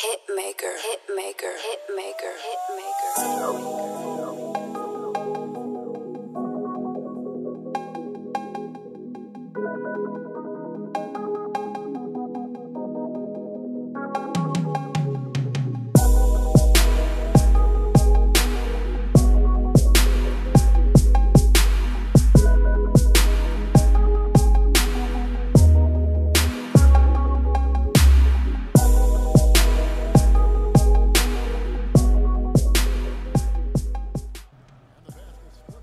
Hitmaker, hitmaker, hitmaker, hitmaker.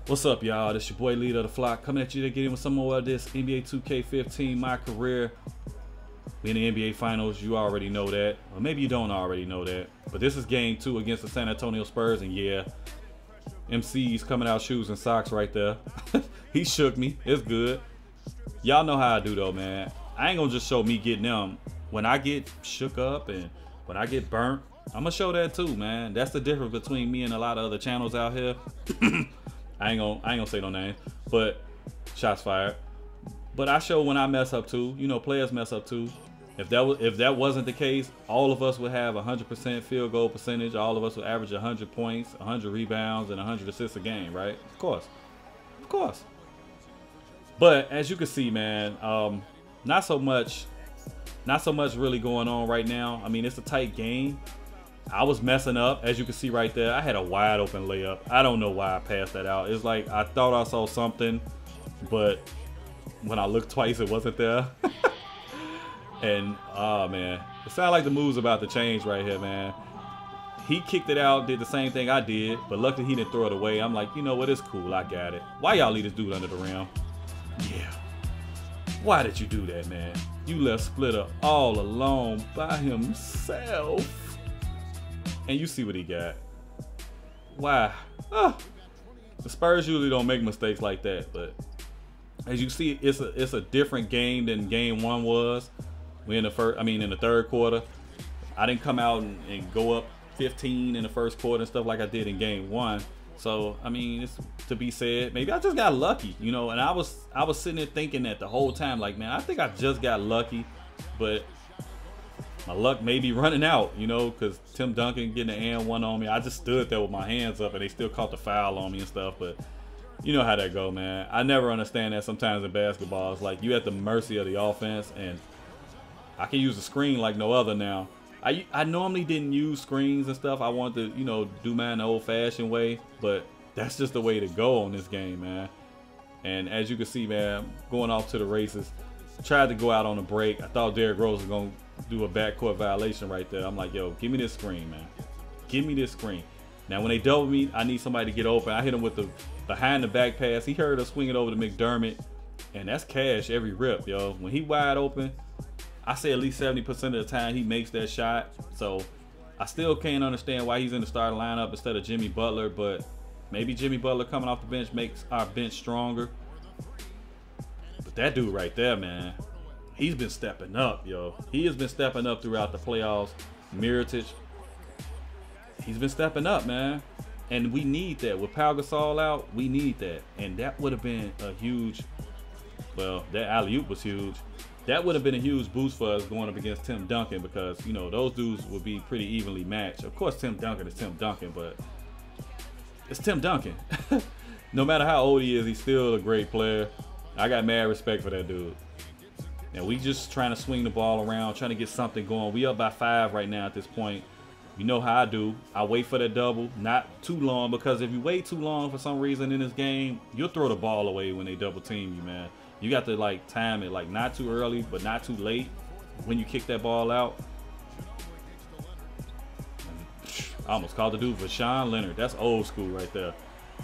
What's up, y'all? This your boy, Leader of the Flock, coming at you to get in with some more of this NBA 2K15, my career. We in the NBA Finals, you already know that. Or maybe you don't already know that. But this is game 2 against the San Antonio Spurs, and yeah, MC's coming out shoes and socks right there. He shook me. It's good. Y'all know how I do, though, man. I ain't gonna just show me getting them. When I get shook up and when I get burnt, I'm gonna show that too, man. That's the difference between me and a lot of other channels out here. I ain't gonna say no names, but shots fired. But I show when I mess up too. You know, players mess up too. If that wasn't the case, all of us would have 100% field goal percentage. All of us would average 100 points, 100 rebounds, and 100 assists a game, right? Of course. But as you can see, man, not so much really going on right now. I mean, it's a tight game. I was messing up, as you can see right there. I had a wide open layup. I don't know why I passed that out. It's like I thought I saw something, but when I looked twice, it wasn't there. And oh man, it sounds like the move's about to change right here, man. He kicked it out, did the same thing I did, but luckily he didn't throw it away. I'm like, you know what? It's cool. I got it. Why y'all leave this dude under the rim? Yeah. Why did you do that, man? You left Splitter all alone by himself. And you see what he got. Why? The Spurs usually don't make mistakes like that, but as you see, it's a different game than game 1 was. We in the third quarter. I didn't come out and go up 15 in the first quarter and stuff like I did in game 1. So I mean, it's to be said, maybe I just got lucky, you know. And I was sitting there thinking that the whole time, like, man, I think I just got lucky, but my luck may be running out, you know, because Tim Duncan getting an and one on me. I just stood there with my hands up and they still caught the foul on me and stuff. But you know how that go, man. I never understand that sometimes in basketball. It's like you at the mercy of the offense, and I can use a screen like no other now. I normally didn't use screens and stuff. I wanted to, you know, do mine the old-fashioned way, but that's just the way to go on this game, man. And as you can see, man, going off to the races. Tried to go out on a break. I thought Derrick Rose was going to do a backcourt violation right there. I'm like, yo, give me this screen, man. Give me this screen. Now, when they double me, I need somebody to get open. I hit him with the behind the back pass. He heard us swing it over to McDermott, and that's cash every rip, yo. When he wide open, I say at least 70% of the time he makes that shot. So I still can't understand why he's in the starting lineup instead of Jimmy Butler, but maybe Jimmy Butler coming off the bench makes our bench stronger. But that dude right there, man, he's been stepping up, yo. He has been stepping up throughout the playoffs. Mirotic, he's been stepping up, man. And we need that. With Pau Gasol out, we need that. And that would have been a huge, well, that alley-oop was huge. That would have been a huge boost for us going up against Tim Duncan because, you know, those dudes would be pretty evenly matched. Of course, Tim Duncan is Tim Duncan, but it's Tim Duncan. No matter how old he is, he's still a great player. I got mad respect for that dude. And we just trying to swing the ball around, trying to get something going. We up by 5 right now at this point. You know how I do. I wait for that double, not too long, because if you wait too long for some reason in this game, you'll throw the ball away when they double team you, man. You got to like time it, like not too early, but not too late when you kick that ball out. I almost called the dude Vashawn Leonard. That's old school right there.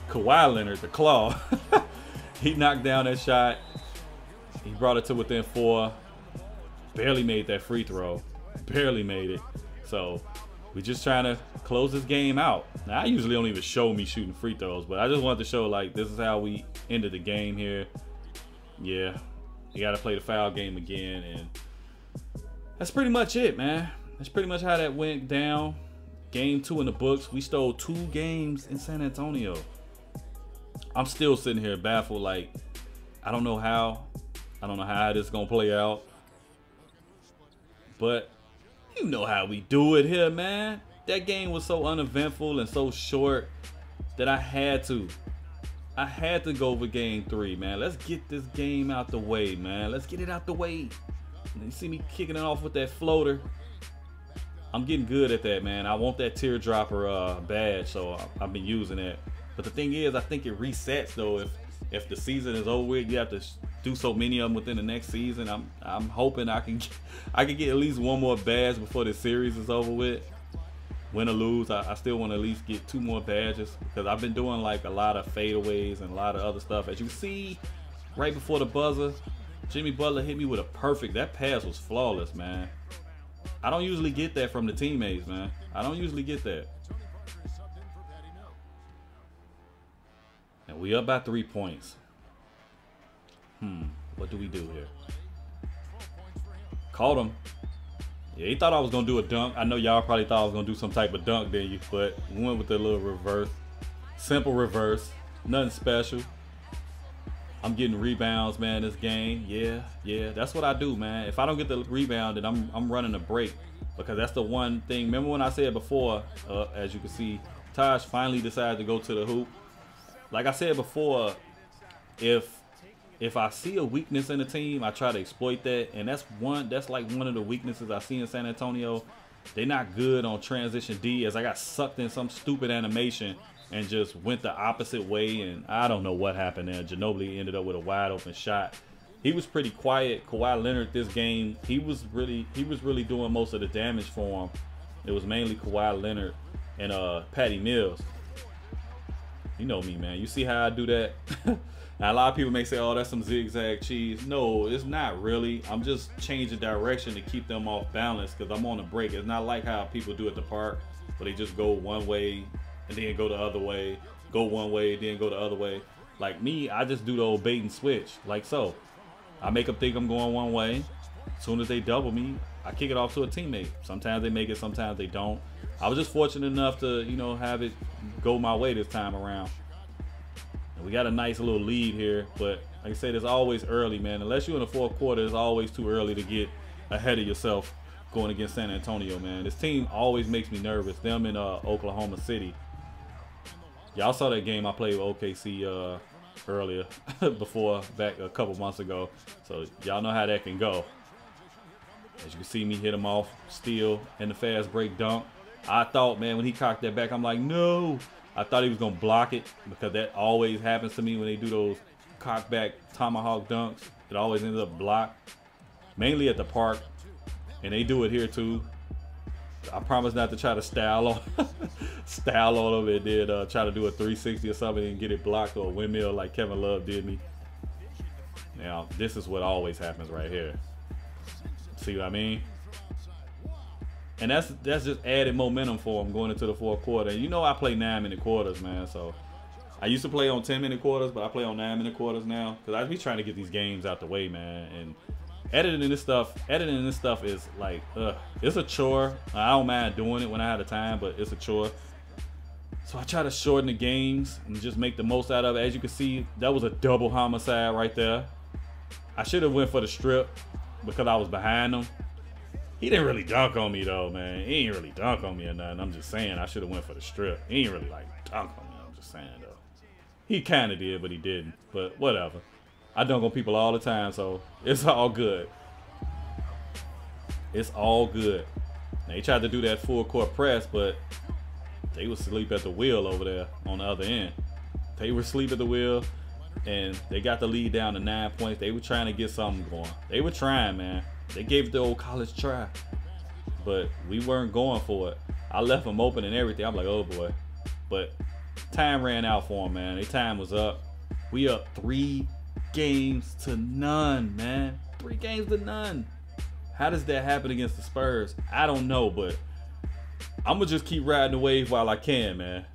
Kawhi Leonard, the claw. He knocked down that shot. He brought it to within 4. Barely made that free throw. Barely made it. So we just trying to close this game out. Now, I usually don't even show me shooting free throws, but I just wanted to show, like, this is how we ended the game here. Yeah, you got to play the foul game again, and that's pretty much it, man. That's pretty much how that went down. Game 2 in the books. We stole 2 games in San Antonio. I'm still sitting here baffled, like, I don't know how this is going to play out. But You know how we do it here, man. That game was so uneventful and so short that I had to go over game 3, man. Let's get this game out the way, man. Let's get it out the way. You see me kicking it off with that floater. I'm getting good at that, man. I want that teardropper badge, so I've been using that. But the thing is, I think it resets though. If the season is over with, you have to do so many of them within the next season. I'm hoping I can get at least one more badge before the series is over with. Win or lose, I still want to at least get 2 more badges, because I've been doing like a lot of fadeaways and a lot of other stuff. As you can see, right before the buzzer, Jimmy Butler hit me with a perfect. That pass was flawless, man. I don't usually get that from the teammates, man. I don't usually get that. And we up by 3 points. What do we do here? Caught him. Yeah, he thought I was gonna do a dunk. I know y'all probably thought I was gonna do some type of dunk, didn't you? But we went with the little reverse. Simple reverse. Nothing special. I'm getting rebounds, man, this game. Yeah. That's what I do, man. If I don't get the rebound, then I'm running a break. Because that's the one thing. Remember when I said before, as you can see, Taj finally decided to go to the hoop. Like I said before, if I see a weakness in the team, I try to exploit that. And that's like one of the weaknesses I see in San Antonio. They're not good on transition D, as I got sucked in some stupid animation and just went the opposite way, and I don't know what happened there. Ginobili ended up with a wide open shot. He was pretty quiet. Kawhi Leonard this game, he was really doing most of the damage for him. It was mainly Kawhi Leonard and Patty Mills. You know me, man. You see how I do that? Now, a lot of people may say, oh, that's some zigzag cheese. No, it's not really. I'm just changing direction to keep them off balance, because I'm on a break. It's not like how people do at the park, where they just go one way and then go the other way, go one way, then go the other way. Like me, I just do the old bait and switch, like so. I make them think I'm going one way. As soon as they double me, I kick it off to a teammate. Sometimes they make it, sometimes they don't. I was just fortunate enough to, you know, have it go my way this time around. And we got a nice little lead here, but like I said, it's always early, man. Unless you're in the fourth quarter, it's always too early to get ahead of yourself going against San Antonio, man. This team always makes me nervous. Them in Oklahoma City. Y'all saw that game I played with OKC earlier, back a couple months ago. So y'all know how that can go. As you can see me hit him off, steal, and the fast break dunk. I thought, man, when he cocked that back, I'm like, no. I thought he was going to block it, because that always happens to me when they do those cock back tomahawk dunks. It always ends up blocked, mainly at the park. And they do it here too. I promise not to try to style on him and then try to do a 360 or something and get it blocked, or a windmill like Kevin Love did me. Now, this is what always happens right here. See what I mean? And that's just added momentum for him going into the fourth quarter. And you know I play 9-minute quarters, man. So I used to play on 10-minute quarters, but I play on 9-minute quarters now, because I be trying to get these games out the way, man. And editing this stuff is like, it's a chore. I don't mind doing it when I have the time, but it's a chore. So I try to shorten the games and just make the most out of it. As you can see, that was a double homicide right there. I should have went for the strip because I was behind him. He didn't really dunk on me though, man. He ain't really dunk on me or nothing. I'm just saying I should have went for the strip. He ain't really like dunk on me. I'm just saying though. He kind of did, but he didn't. But whatever. I dunk on people all the time, so it's all good. It's all good. They tried to do that full court press, but they was asleep at the wheel over there on the other end. They were asleep at the wheel, and they got the lead down to 9 points. They were trying to get something going. They were trying, man. They gave it the old college try, but we weren't going for it. I left them open and everything. I'm like, oh boy. But time ran out for them, man. Their time was up. We up 3 games to none, man. 3 games to none. How does that happen against the Spurs? I don't know, but I'm going to just keep riding the wave while I can, man.